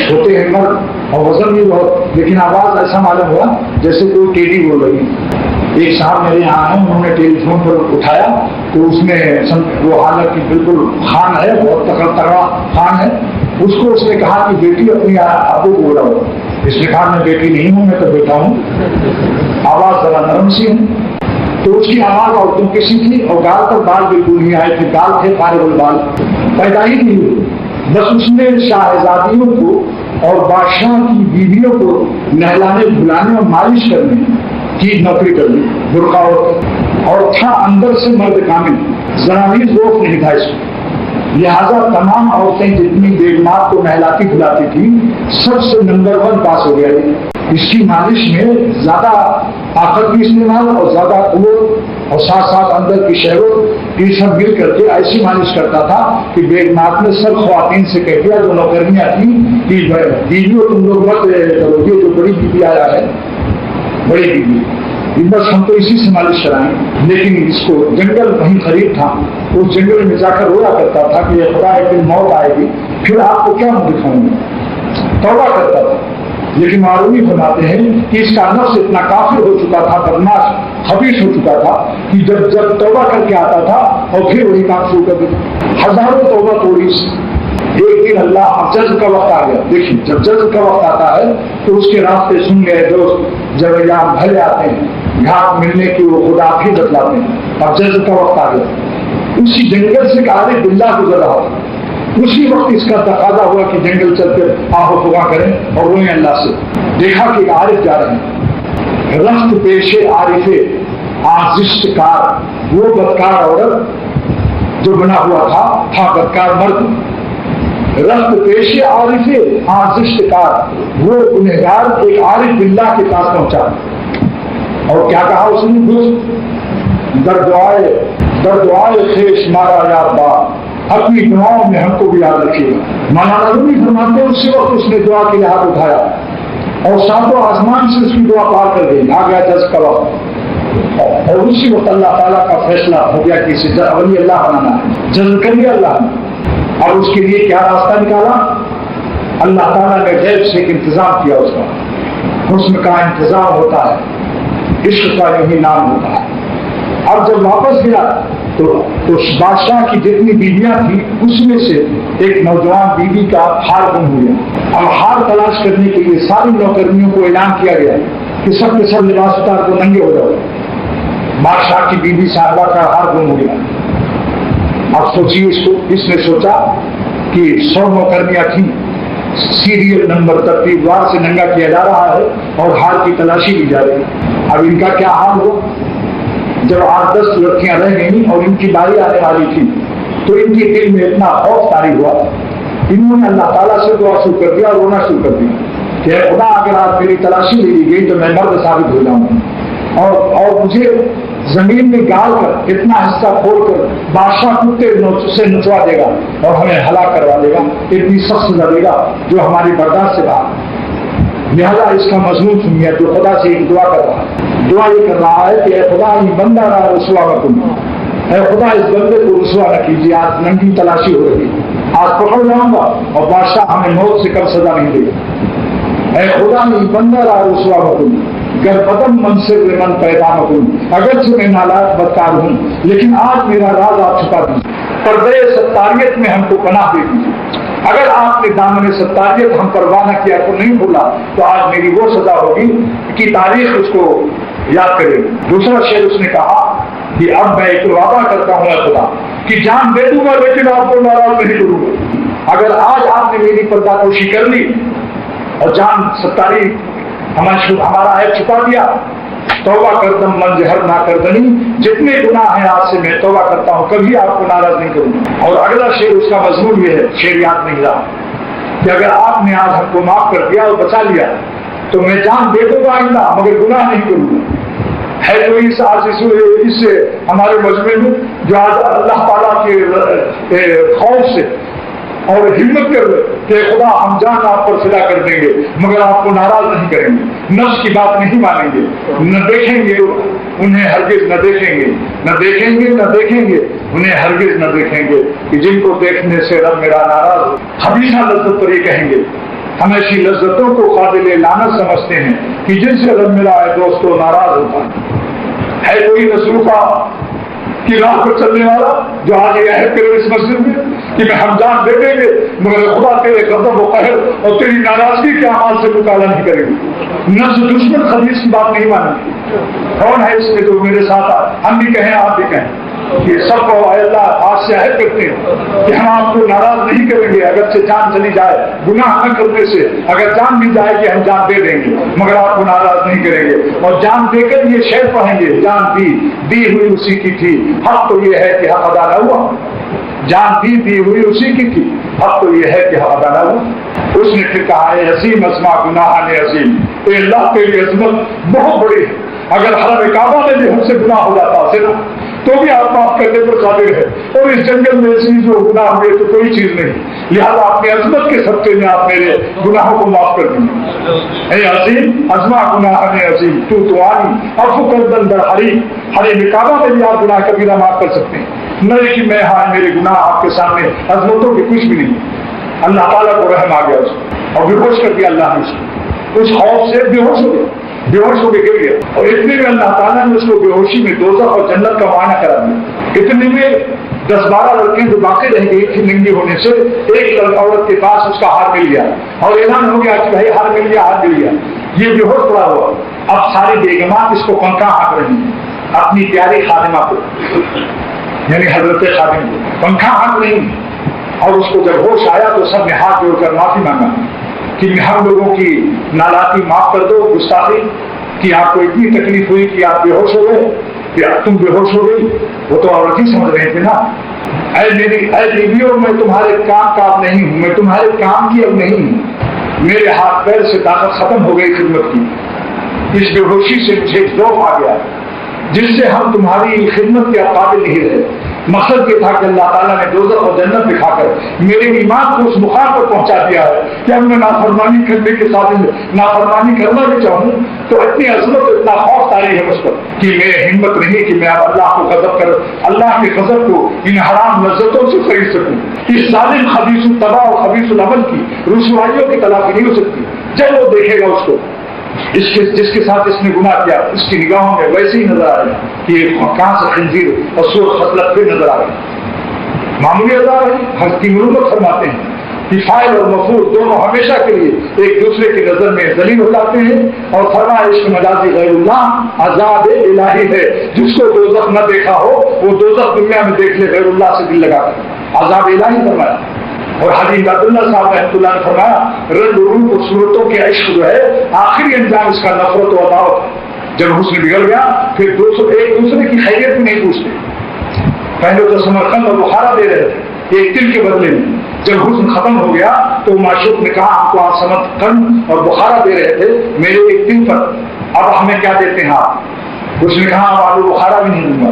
ہوتے ہیں مرد اور وزن بھی بہت، لیکن آواز ایسا معلوم ہوا جیسے کوئی ٹیڑھی بول رہی ہے۔ ایک صاحب میرے یہاں ہیں، انہوں نے ٹیلی فون پر اٹھایا تو اس میں وہ حالانکہ بالکل خان ہے، بہت تگڑا خان ہے، اس کو اس نے کہا کہ بیٹی اپنی ابو کو بولا ہو، اس نے کہا میں بیٹی نہیں ہوں، میں تو بیٹا ہوں، آواز ذرا نرم سی ہے۔ تو اس کی آواز عورتوں کی سی تھی، اور گال پر بال بالکل نہیں آئے تھے، گال تھے فارغ البال، پیدا ہی نہیں ہوئی، بس اس نے شاہزادیوں کو اور بادشاہ کی بیویوں کو نہلانے دھلانے اور مالش کرنے کی نوکری کر لی، برقع اور تھا اندر سے مرد کامل، ذرا بھی ذوق نہیں تھا اس کو، لہذا تمام عورتیں جتنی بیگمات کو نہلاتی دھلاتی تھی سب سے نمبر 1 پاس ہو گیا۔ اس کی مالش میں زیادہ طاقت بھی استعمال اور زیادہ قوت اور ساتھ ساتھ اندر کی شہوت، یہ سب مل کر کے ایسی مالش کرتا تھا کہ بیگمات نے سب خواتین سے کہہ دیا جو نوکرنیاں تھیں کہ بیویوں تم لوگ مت کرو، یہ جو بڑی بیوی آیا ہے، بڑی بیوی، بس ہم تو اسی سے مالش کرائیں۔ لیکن اس کو جنگل وہیں قریب تھا، اس جنگل میں جا کر رویا کرتا تھا کہ یہ خدا ایک دن موت آئے گی، پھر آپ کو کیا دکھاؤں گا، توبہ کرتا تھا۔ لیکن معلومی فرماتے ہیں کہ اس کا نفس اتنا کافر ہو چکا تھا، بدماش خبیث ہو چکا تھا کہ جب توبہ کر کے آتا تھا اور پھر وہی کام شروع کر دیتا، ہزاروں توبہ توڑی۔ ایک دن اللہ اب جذب کا وقت آ گیا، دیکھیں جب جذب کا وقت آتا ہے تو اس کے راستے سن گئے دوست، جب یہاں بھلے آتے ہیں گھاٹ ملنے کی وہ خدا بھی بتلاتے ہیں، اب جذب کا وقت آ گیا۔ اسی جنگل سے عارف باللہ گزر رہا تھا، اسی وقت اس کا تقاضا ہوا کہ جنگل چل کر آہ و خدا کریں اور روئیں اللہ سے۔ دیکھا کہ عارف جا رہے ہیں، رخت پیش عارف آزشت کار، وہ بدکار عورت جو بنا ہوا تھا بدکار مرد، رخت پیش عارف آزشت کار، وہ گنہگار ایک عارف باللہ کے پاس پہنچا اور کیا کہا اس نے، دوست در دعائے خیش مارا یار با، اپنی دعاؤں میں ہم کو بھی یاد رکھیے گا۔ مولانا رومی فرماتے ہیں اسی وقت اس نے دعا کے لیے ہاتھ اٹھایا اور ساتوں آسمان سے اس کی دعا پار کر گئی، آ گیا جذب کا وقت، اور اسی وقت اللہ تعالیٰ کا فیصلہ ہو گیا کہ اسے ولی اللہ بنانا ہے، جذب کر لیا اللہ نے۔ اور اس کے لیے کیا راستہ نکالا، اللہ تعالیٰ نے غیب سے ایک انتظام کیا، اس کا حسن کا انتظام ہوتا ہے، عشق کا یہی نام ہوتا ہے۔ اب جب واپس گیا تو بادشاہ کی جتنی بیویاں تھیں اس میں سے ایک نوجوان بیوی کا ہار گم ہو گیا۔ اب ہار تلاش کرنے کے لیے ساری نوکرنیوں کو اعلان کیا گیا کہ سب کے سب لباس اتار کو ننگے ہو جاؤ۔ بادشاہ کی بیوی صاحبہ کا ہار گم ہو گیا۔ اب سوچیے اس نے سوچا کہ 100 نوکرنیاں تھیں، سیریل نمبر ترتیب وار سے ننگا کیا جا رہا ہے اور ہار کی تلاشی لی جا رہی ہے۔ اب ان کا کیا حال ہو، جب 8-10 لڑکیاں رہ گئیں اور ان کی باری آنے والی تھی تو ان کے دل میں اتنا خوف طاری ہوا، انہوں نے اللہ تعالیٰ سے دعا شروع کر دیا اور رونا شروع کر دیا کہ خدا اگر آج میری تلاشی لے لی گئی تو میں مرد ثابت ہو جاؤں گا، اور مجھے زمین میں گال کر اتنا حصہ کھول کر بادشاہ کتے سے نچوا دے گا اور ہمیں ہلاک کروا دے گا، اتنی سخت سزا دے گا جو ہماری برداشت سے باہر۔ لہذا اس کا مضمون سنیے جو خدا سے ایک دعا کر رہا ہے. دعا یہ کر رہا ہے کہ اے خدا یہ بندہ نہ رسوا نہ کن، اے خدا اس بندے کو رسوا نہ کیجیے. آج ننگی تلاشی ہو رہی ہے، آج پکڑ جاؤں گا اور بادشاہ ہمیں موت سے کم سزا نہیں دے گا. اے خدا یہ بندہ نہ رسوا نہ کن، گر قدم منصب من پیدا نہ کن. اگرچہ میں نالائق بدکار ہوں لیکن آج میرا راز آپ چھپا دیجیے. پردے ستاریت میں ہم کو پناہ دے دیجیے. اگر آپ نے دامن ستاریت ہم پر وعدہ کیا کو نہیں بھولا تو آج میری وہ سزا ہوگی کہ تاریخ اس کو یاد کرے. دوسرا شعر اس نے کہا کہ اب میں ایک وعدہ کرتا ہوں اے خدا کہ جان دے دوں گا لیکن آپ کو ناراض نہیں کروں گا. اگر آج آپ نے میری پردہ پوشی کر لی اور جان ستاری ہمارا عیب چھپا دیا، توبہ کردم من جہر نہ کردنی، جتنے گناہ ہیں آج سے میں توبہ کرتا ہوں، کبھی آپ کو ناراض نہیں کروں گا. اور اگلا شعر اس کا مضمون یہ ہے، شعر یاد نہیں رہا، کہ اگر آپ نے آج ہم کو معاف کر دیا اور بچا لیا تو میں جان دے دوں گا آئندہ مگر گناہ نہیں کروں گا. ہے جو اس ہمارے مجمع میں جو آج اللہ تعالیٰ کے خوف سے اور ہمت کر کہ خدا ہم جان آپ پر فدا کر دیں گے مگر آپ کو ناراض نہیں کریں گے، نفس کی بات نہیں مانیں گے، نہ دیکھیں گے انہیں ہرگز نہ دیکھیں گے، نہ دیکھیں گے نہ دیکھیں گے انہیں ہرگز نہ دیکھیں گے کہ جن کو دیکھنے سے رب میرا ناراض ہو. ہمیشہ لذت پر یہ کہیں گے، ہم ایسی لذتوں کو قابل لعنت سمجھتے ہیں کہ جن سے رب میرا دوستوں ناراض ہوتا ہے. کوئی نسلوں کا کی راہ پر چلنے والا جو آج یہ عہد کرے اس مسجد میں کہ میں ہم جان دے دیں گے مگر خدا تیرے غضب و قہر اور تیری ناراضگی کے اعمال سے مطالعہ نہیں کرے گی. نفس دشمن خبیث کی بات نہیں مانیں. کون ہے اس میں جو میرے ساتھ ہم بھی کہیں آپ بھی کہیں کہ سب کو اللہ آج سے عہد کرتے ہیں کہ ہم آپ کو ناراض نہیں کریں گے اگرچہ جان چلی جائے گناہ نہ کرنے سے. اگر جان بھی جائے کہ ہم جان دے دیں گے مگر آپ کو ناراض نہیں کریں گے. اور جان دے کر یہ شعر پڑھیں گے، جان دی ہوئی اسی کی تھی، حق تو یہ ہے کہ حق ادا نہ ہوا. جان دی ہوئی اسی کی تھی، حق تو یہ ہے کہ حق ادا نہ ہوا. اس نے پھر کہا ہے عظیم عظما گناہ نے عظیم، اے اللہ تیری عظمت بہت بڑی ہے. اگر حرم کعبہ میں بھی ہم سے گناہ ہو جاتا صرف تو بھی آپ معاف کرنے پر قادر ہے، اور اس جنگل میں ایسی جو گناہ ہوئے تو کوئی چیز نہیں. لہذا اپنی عظمت کے صدقے میں آپ میرے گناہوں کو معاف کر دیں. اے عظیم عظما گناہ نے عظیم تو آنی عفو کردن در حریم. حرم کعبہ میں بھی آپ گناہ کبیرہ معاف کر سکتے ہیں. نہیں کہ میں ہاں میرے گناہ آپ کے سامنے عظمتوں کے کچھ بھی نہیں. اللہ تعالیٰ کو رحم آ گیا اس کو اور بے ہوش کر دیا. اللہ نے اس کو اس خوف سے بے ہوش ہو گیا، بے ہوش ہو کے گر گیا. اور اتنے میں اللہ تعالیٰ نے اس کو بے ہوشی میں دوزخ اور جنت کا معائنہ کرا دیا. اتنے میں 10-12 لڑکیاں جو باقی رہ گئی تھی ننگی ہونے سے، ایک عورت کے پاس اس کا ہار مل گیا اور اعلان ہو گیا کہ بھائی ہار مل گیا، ہار مل گیا. یہ بے ہوش پڑا ہوا. اب ساری بیگمات اس کو پنکھا ہانک رہی ہیں، اپنی پیاری خادمہ کو یعنی حضرت خادم کو پنکھا ہانک رہی ہیں. اور اس کو جب ہوش آیا تو سب نے ہاتھ جوڑ کر معافی مانگا کہ ہم لوگوں کی نالاکی معاف کر دو، گستاخی کہ آپ کو اتنی تکلیف ہوئی کہ آپ بے ہوش ہو گئے، کہ تم بے ہوش ہو گئی. وہ تو عورت ہی سمجھ رہے تھے نا. اے بیویوں میں تمہارے کام کا اب نہیں ہوں، میں تمہارے کام کی اب نہیں ہوں. میرے ہاتھ پیر سے طاقت ختم ہو گئی خدمت کی. اس بے ہوشی سے مجھے ذوق آ گیا جس سے ہم تمہاری خدمت کے قابل نہیں رہے. مقصد یہ تھا کہ اللہ تعالیٰ نے دوزخ اور جنت دکھا کر میرے ایمان کو اس مقام پر پہنچا دیا ہے کہ اب میں نافرمانی کرنے کے ساتھ نافرمانی کرنا بھی چاہوں تو اتنی عظمت اتنا خوف طاری ہے مجھ پر کہ میرے ہمت نہیں کہ میں اب اللہ کو غضب کر اللہ کے غضب کو ان حرام لذتوں سے خرید سکوں. اس ظالم خبیث الطبع اور خبیث العمل کی رسوائیوں کی تلافی نہیں ہو سکتی. جب وہ دیکھے گا اس کو جس کے ساتھ اس نے گناہ کیا، اس کی نگاہوں میں ویسے ہی نظر آ رہی کہ کہاں سے خنزیر اور سور خصلت پھر نظر آ رہی. معمولی ادا رہی ہر کی مرمت فرماتے ہیں کہ فاعل اور مفعول دونوں ہمیشہ کے لیے ایک دوسرے کی نظر میں ذلیل ہو جاتے ہیں. اور فرمایا عشق مجازی غیر اللہ عذاب الہی ہے. جس کو دوزخ نہ دیکھا ہو وہ دوزخ دنیا میں دیکھ لے غیر اللہ سے دل لگا کر، عذاب الہی فرمایا. اور حدیث عبداللہ صاحب رحمۃ اللہ نے فرمایا رنگ روپ اور صورتوں کے عشق جو ہے آخری انجام اس کا نفرت و عداوت. جب حسن بگڑ گیا پھر ایک دوسرے کی خیریت بھی نہیں پوچھتے. پہلے تو سمرقند اور بخارا دے رہے تھے ایک دل کے بدلے میں. جب حسن ختم ہو گیا تو معشوق نے کہا ہم کو آپ سمرقند اور بخارا دے رہے تھے میرے ایک دل پر، اب ہمیں کیا دیتے ہیں آپ؟ اس نے کہا اب آلو بخارا بھی نہیں دوں گا.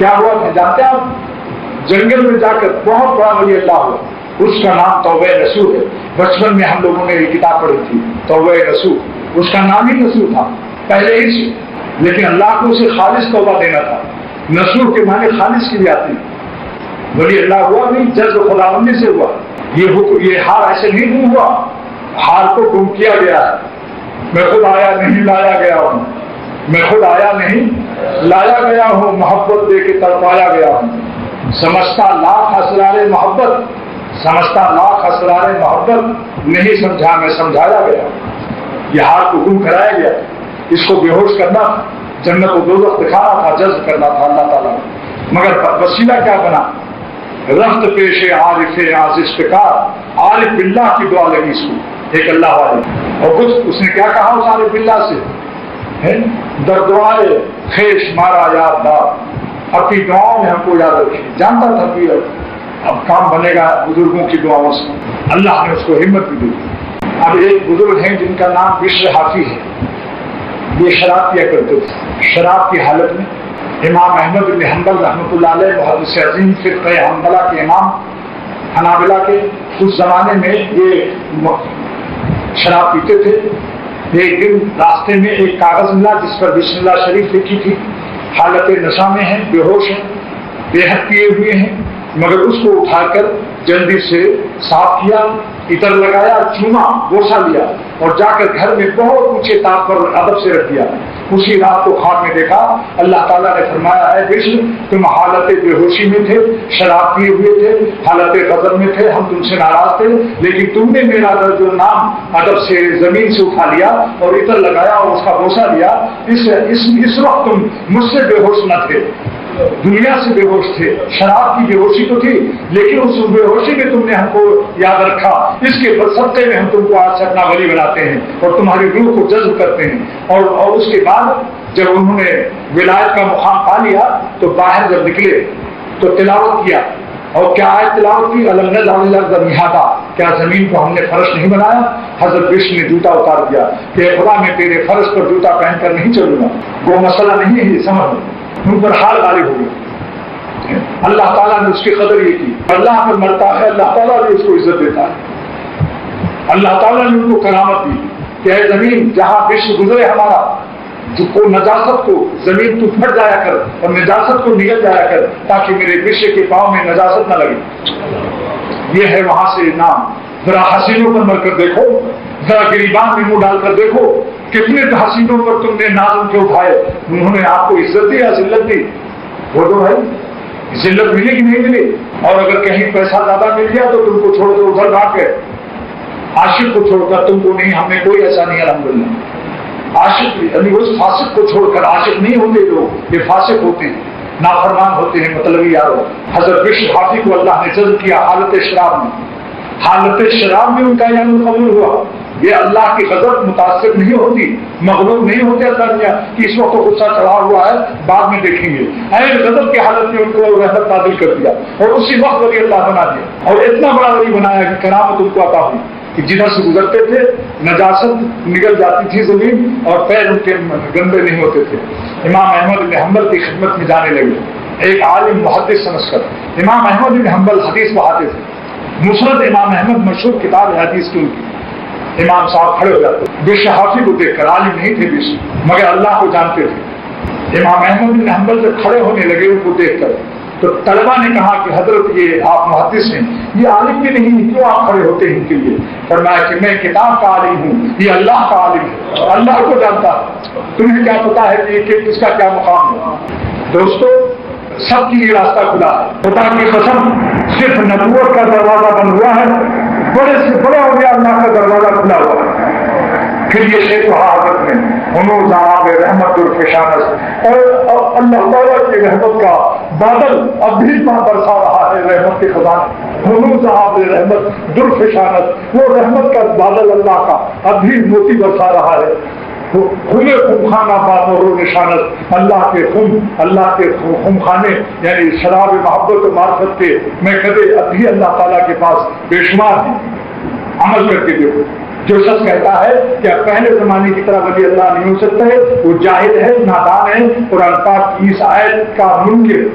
کیا ہوا تھا جانتے ہیں آپ؟ جنگل میں جا کر بہت بڑا ولی اللہ ہوا، اس کا نام توبہ نصوح ہے۔ بچپن میں ہم لوگوں نے یہ کتاب پڑھی تھی توبہ نصوح، اس کا نام ہی نصوح تھا پہلے ہی سے، لیکن اللہ کو اسے خالص توبہ دینا تھا۔ نصوح کے معنی خالص کی بھی آتی ہے۔ ولی اللہ ہوا نہیں، جذب خداوندی سے ہوا۔ یہ ہار ایسے نہیں ہوا، ہار کو گم کیا گیا ہے۔ میں خود آیا نہیں لایا گیا ہوں، میں خود آیا نہیں لایا گیا ہوں، محبت دے کے تڑپایا گیا ہوں۔ سمجھتا لاکھ اسرار محبت، سمجھتا لاکھ اسرار محبت، نہیں سمجھا میں سمجھایا گیا۔ یہ ہار کو گم کرایا گیا، اس کو بے ہوش کرنا تھا، جنت و دوزخ دکھانا تھا، جذب کرنا تھا اللہ تعالیٰ نے، مگر وسیلہ کیا بنا؟ رفت پیش عارف عازش پکار، عارف باللہ کی دعا لگی اس کو، ایک اللہ والے، اور کچھ اس نے کیا کہا اس عارف باللہ سے؟ در دعائے خیش مارا یاد دار، اپنی دعاؤں میں ہم کو یاد رکھے۔ جانتا تھا کہ اب کام بنے گا بزرگوں کی دعاؤں سے، اللہ نے اس کو ہمت بھی دی۔ اب ایک بزرگ ہیں جن کا نام بشر حافی ہے، یہ شراب پیا کرتے تھے۔ شراب کی حالت میں امام احمد بن حنبل رحمۃ اللہ علیہ، محدث عظیم فرقہ حنبلہ کے امام، حنابلہ کے، اس زمانے میں یہ شراب پیتے تھے۔ ایک دن راستے میں ایک کاغذ ملا جس پر بسم اللہ شریف لکھی تھی، حالت نشہ میں ہیں، بے ہوش ہیں، بے حد پیے ہوئے ہیں، مگر اس کو اٹھا کر جلدی سے صاف کیا، عطر لگایا، چوما، بوسہ لیا اور جا کر گھر میں بہت اونچے طاق پر ادب سے رکھ دیا۔ اسی رات کو خواب میں دیکھا، اللہ تعالیٰ نے فرمایا اے بشر تم حالت بے ہوشی میں تھے، شراب پیے ہوئے تھے، حالت غضب میں تھے، ہم تم سے ناراض تھے، لیکن تم نے میرا جو نام ادب سے زمین سے اٹھا لیا اور عطر لگایا اور اس کا بوسہ لیا، اس وقت تم مجھ سے بے ہوش نہ تھے، دنیا سے بے ہوش تھے۔ شراب کی بے ہوشی تو تھی، لیکن اس بے ہوشی میں تم نے ہم کو یاد رکھا، اس کے صدقے میں ہم تم کو آج اپنا ولی بناتے ہیں اور تمہاری روح کو جذب کرتے ہیں۔ اور اس کے بعد جب انہوں نے ولایت کا مقام پا لیا تو باہر جب نکلے تو تلاوت کیا، اور کیا آیت تلاوت کی؟ الم نجعل الارض مہادا، کیا زمین کو ہم نے فرش نہیں بنایا؟ حضرت بشر نے جوتا اتار دیا کہ خدا میں تیرے فرش پر جوتا پہن کر نہیں چلوں گا۔ وہ مسئلہ نہیں ہے، یہ سمجھ ان پر حال غالب ہو گیا۔ اللہ تعالیٰ نے اس کی قدر یہ کی، اللہ پر مرتا ہے اللہ تعالیٰ بھی اس کو عزت دیتا ہے۔ اللہ تعالیٰ نے ان کو کرامت دی کہ اے زمین جہاں بشر گزرے ہمارا، جو کو نجاست کو زمین تو پھٹ جایا کر اور نجاست کو نگل جایا کر، تاکہ میرے بشر کے پاؤں میں نجاست نہ لگے۔ یہ ہے وہاں سے نام۔ ذرا حسینوں پر مر کر دیکھو، ذرا گریبان میں منہ ڈال کر دیکھو، کتنے حسینوں پر تم نے ناز کے اٹھائے، انہوں نے آپ کو عزت دی یا ذلت دی؟ وہ تو بھائی ذلت ملی کہ نہیں ملی؟ اور اگر کہیں پیسہ زیادہ مل گیا تو تم کو چھوڑ کر ادھر بھاگ گئے، عاشق کو چھوڑ کر تم کو نہیں، ہمیں کوئی ایسا نہیں الحمدللہ۔ عاشق یعنی اس فاسق کو چھوڑ کر، عاشق نہیں ہوتے لوگ، یہ فاسق ہوتے ہیں، نافرمان ہوتے ہیں، مطلبی یارو۔ حضرت بشر حافی کو اللہ نے جذب کیا حالت شراب میں، حالت شراب میں ان کا یعنی قبول ہوا۔ یہ اللہ کی غضب متاثر نہیں ہوتی، مغلوب نہیں ہوتے اللہ میاں کہ اس وقت غصہ چڑھا ہوا ہے بعد میں دیکھیں گے۔ عین غضب کی حالت میں ان کو رحمت نازل کر دیا اور اسی وقت ولی اللہ بنا دیا، اور اتنا بڑا ولی بنایا کہ کرامت ان کو عطا ہوئی کہ جدھر سے گزرتے تھے نجاست نگل جاتی تھی زمین اور پیر ان کے گندے نہیں ہوتے تھے۔ امام احمد بن حنبل کی خدمت میں جانے لگے، ایک عالم محدث سمجھ کر۔ امام احمد بن حنبل حدیث پڑھاتے تھے، مسند امام احمد مشہور کتاب ہے حدیث کی ان کی۔ امام صاحب کھڑے ہو جاتے، بشر حافی کو دیکھ کر، عالم نہیں تھے بشر مگر اللہ کو جانتے تھے۔ امام احمد بن حنبل جب کھڑے ہونے لگے ان کو دیکھ کر تو طلبہ نے کہا کہ حضرت یہ آپ محدث ہیں، یہ عالم بھی نہیں، کیوں آپ کھڑے ہوتے ہیں ان کے لیے؟ فرمایا کہ میں کتاب کا عالم ہوں، یہ اللہ کا عالم ہے، اللہ کو جانتا ہے، تمہیں کیا پتا ہے کہ کس کا کیا مقام ہے؟ دوستو سب کے لیے راستہ کھلا ہے، خدا کی قسم صرف نبوت کا دروازہ بند ہوا ہے، بڑے سے بڑے اولیاء اللہ کا دروازہ کھلا ہوا ہے۔ پھر یہ شیخ حضرت میں انہوں صاحب رحمت الفشانت اور اللہ تعالیٰ کی رحمت کا بادل اب بھی برسا رہا ہے، رحمت کے خزانے انہوں صاحب رحمت درفشانت، وہ رحمت کا بادل اللہ کا اب بھی موتی برسا رہا ہے۔ خمے خمخانہ بادر و نشانت، اللہ کے خم خانے یعنی شراب محبت و معرفت کے میں کدے اب بھی اللہ تعالیٰ کے پاس بے شمار ہیں۔ عمل کر کے دیکھو، جو شخص کہتا ہے کہ پہلے زمانے کی طرح ولی اللہ نہیں ہو سکتا ہے وہ جاہل ہے، نادان ہے، قرآن پاک کی اس آیت کا منکر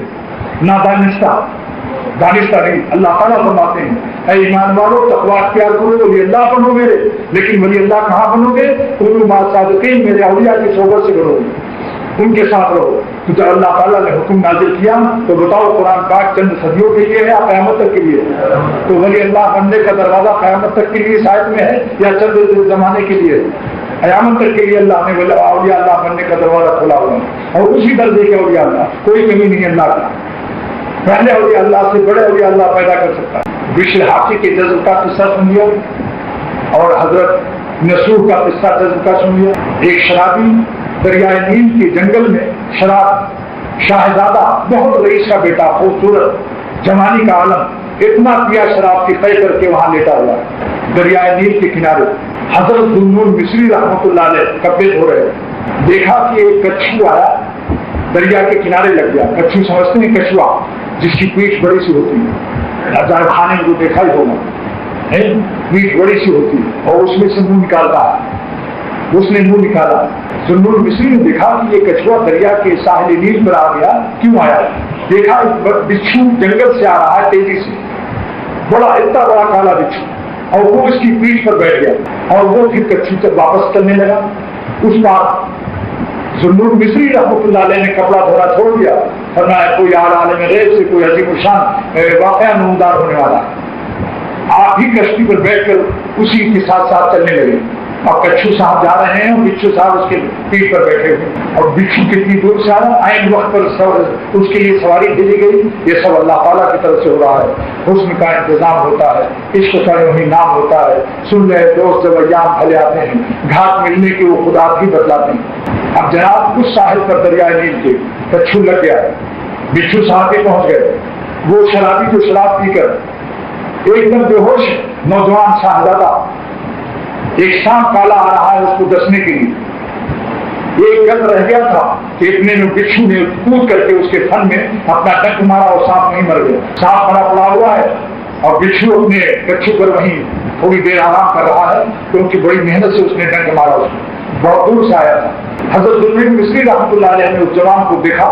نہ دانستہ نہیں. اللہ تعالیٰ فرماتے ہیں اے ایمان والو تقوی اختیار کرو ولی اللہ بنو میرے. لیکن ولی اللہ کہاں بنو گے؟ کونوا مع الصادقین، میرے اولیاء کی صحبت سے بنو گے، ان کے ساتھ رہو. تو جب اللہ تعالیٰ نے حکم نازل کیا تو بتاؤ قرآن پاک چند صدیوں کے لیے ہے یا قیامت تک کے لیے؟ تو ولی اللہ بننے کا دروازہ قیامت تک کے لیے شاید میں ہے یا چند زمانے کے لیے؟ قیامت تک کے لیے اللہ نے اولیاء اللہ بننے کا دروازہ کھولا ہوا ہے. اور اسی درجے کے اولیاء اللہ، کوئی کمی نہیں اللہ کا. پہلے اولیاء اللہ سے بڑے اولیاء اللہ پیدا کر سکتا ہے. بشر حافظ کے جذب کا قصہ سنیے اور حضرت نصوح کا قصہ جذب کا سنیے. ایک شرابی دریائے نیل کے جنگل میں شراب شاہزادہ بہت رئیس کا بیٹا خوبصورت جوانی کا عالم اتنا پیا شراب کی طے کر کے وہاں لیٹا ہوا دریائے نیل کے کنارے. حضرت ذوالنون مصری رحمۃ اللہ علیہ کپڑے دھو رہے. دیکھا کہ ایک کچھو آیا دریا کے کنارے لگ گیا. کچھو سمجھتے ہیں کچھوا جس کی پیٹھ بڑی سی ہوتی ہے، عجائب خانے میں دیکھا ہی ہوگا، پیٹھ بڑی سی ہوتی ہے اور اس میں سے منہ نکالتا ہے. اس نے منہ نکالا. ذوالنون مصری نے دیکھا کہ یہ کچھوا دریا کے ساحل نیل پر آ گیا. کیوں آیا؟ دیکھا بچھو جنگل سے آ رہا ہے تیزی سے، بڑا اتنا بڑا کالا بچھو، اور وہ اس کی پیٹھ پر بیٹھ گیا اور وہ پھر کچھو سے واپس چلنے لگا. اس بات ذوالنون مصری رحمۃ اللہ علیہ نے کپڑا دھونا چھوڑ دیا. فرمایا کوئی عالم غیب سے کوئی عظیم الشان واقعہ نمودار ہونے والا ہے. آپ ہی کشتی پر بیٹھ کر اسی کے ساتھ ساتھ چلنے لگے. اب کچھو صاحب جا رہے ہیں اور بچھو صاحب اس کے پیٹھ پر بیٹھے ہوئے. اور بچھو کتنی دور سے آ رہا ہے، عین وقت پر اس کے لیے سواری بھیجی گئی. یہ سب اللہ تعالیٰ کی طرف سے ہو رہا ہے. حسن کا انتظام ہوتا ہے، عشق کا وہی نام ہوتا ہے. سن رہے دوست جب ایام پھلے آتے ہیں، گھاٹ ملنے کے وہ خدا بھی بتلاتے ہیں. اب جناب اس ساحل پر دریائے نیل کے کچھو لگ گیا، بچھو صاحب کے پہنچ گئے. وہ شرابی جو شراب پی کر ایک دم بے ہوش نوجوان شاہزادہ، ایک سانپ کالا آ رہا ہے اس کو ڈسنے کے لیے. ایک گز رہ گیا تھا کہ اتنے میں بچھو نے کود کر کے اس کے فن میں اپنا ڈنک مارا اور سانپ نہیں مر گیا. سانپ بڑا پڑا ہوا ہے اور بچھو اپنے کچھو پر وہیں تھوڑی دیر آرام کر رہا ہے کیونکہ بڑی محنت سے اس نے ڈنک مارا. اس کو بہت دور سے آیا تھا. حضرت ذوالنون مصری رحمۃ اللہ علیہ نے اس جوان کو دیکھا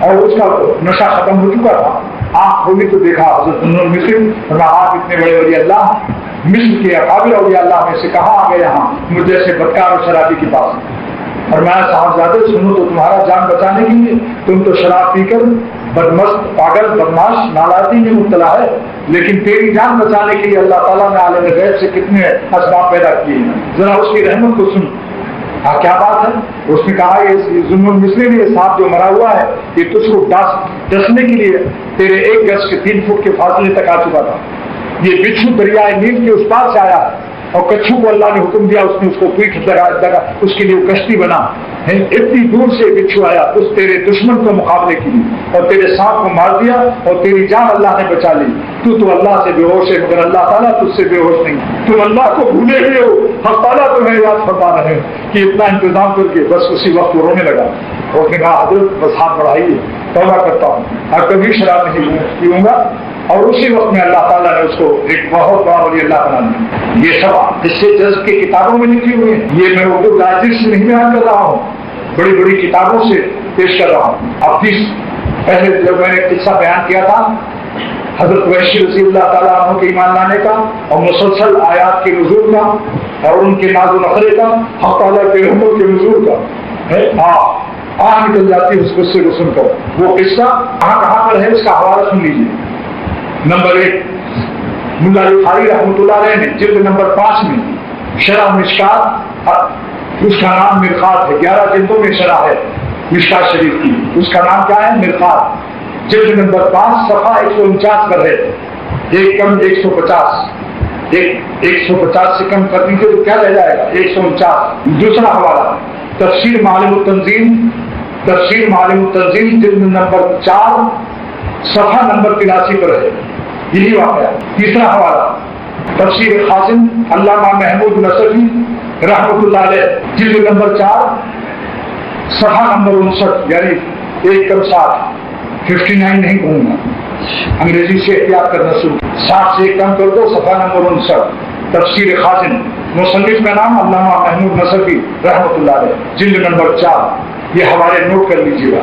اور اس کا نشہ ختم ہو چکا تھا. آنکھ کھولی تو دیکھا حضرت ذوالنون مصری. آپ اتنے بڑے ولی اللہ مصر کے اکابر اولیاء اللہ میں سے کہاں آ گئے یہاں مجھ جیسے بدکار اور شرابی کے پاس؟ اور میں صاحبزادے سنو تو تمہارا جان بچانے کے لیے تم تو شراب پی کر بدمست پاگل بدماش نالائقی میں مبتلا ہے، لیکن تیری جان بچانے کے لیے اللہ تعالیٰ نے عالم غیب سے کتنے اسباب پیدا کیے ہیں. ذرا اس کی رحمت کو سن. ہاں کیا بات ہے؟ اس نے کہا یہ ذوالنون مصری نے یہ سانپ جو مرا ہوا ہے یہ تجھ کو ڈسنے کے لیے تیرے 1 گز کے 3 فٹ کے فاصلے تک آ چکا تھا. یہ بچھو دریائے نیل کے اس پار سے آیا اور کچھو کو اللہ نے حکم دیا، اس نے اس کو پیٹھ دگا اس کے لیے کشتی بنا. اتنی دور سے بچھو آیا اس تیرے دشمن کو مقابلے کے لیے اور تیرے سانپ کو مار دیا اور تیری جان اللہ نے بچا لی. تو اللہ سے بے ہوش ہے مگر اللہ تعالیٰ تجھ سے بے ہوش نہیں. تم اللہ کو بھولے ہوئے ہو. ہم تعالیٰ تمہیں یاد فرما رہے ہیں کہ اتنا انتظام کر کے بس اسی وقت وہ رونے لگا. اور اس نے کہا حضرت بس ہاتھ بڑھائیے، توبہ کرتا ہوں اور کبھی شراب نہیں پیوں گا. اور اسی وقت میں اللہ تعالیٰ نے اس کو ایک بہت بڑا ولی اللہ بنا دیا. یہ سب اس سے جذب کی کتابوں میں لکھی ہوئی ہیں. یہ میں اردو لائبریری سے نہیں بیان کر رہا ہوں، بڑی بڑی کتابوں سے پیش کر رہا ہوں. اب پہلے جب میں نے قصہ بیان کیا تھا حضرت وحشی رضی اللہ تعالیٰ عنہ کے ایمان لانے کا اور مسلسل آیات کے نزول کا اور ان کے ناز و نخرے کا، حق تعالیٰ کے رحمت کے نزول کا، نکل جاتی ہے اس قصے کو سن کر. وہ قصہ کہاں پر ہے اس کا حوالہ سن لیجیے. نمبر 1 ملا بخاری رحمۃ اللہ علیہ نے جلد نمبر 5 میں شرح مشکات، اس کا نام مرقات ہے. 11 جلدوں میں شرح ہے مشکات شریف کی. اس کا نام کیا ہے؟ مرقات. جلد نمبر 5 صفحہ 149 پر ہے. ایک کم 150 150 سے کم کر دیجیے تو کیا رہ جائے گا؟ 149. دوسرا حوالہ تفسیر معالم التنزیل جلد نمبر 4 صفحہ نمبر 83 پر ہے. یہی واقعہ. تیسرا حوالہ تفسیر خازن علامہ محمود نصفی رحمۃ اللہ علیہ جلد نمبر 4 صفحہ نمبر 59، یعنی 1 کم 60، 59 نہیں کہوں گا، انگریزی سے احتیاط کرنا شروع. 60 سے 1 کم کر دو، صفحہ نمبر 59. تفسیر خازن، مصنف کا نام علامہ محمود نصفی رحمۃ اللہ علیہ، جلد نمبر 4. یہ حوالے نوٹ کر لیجیے گا.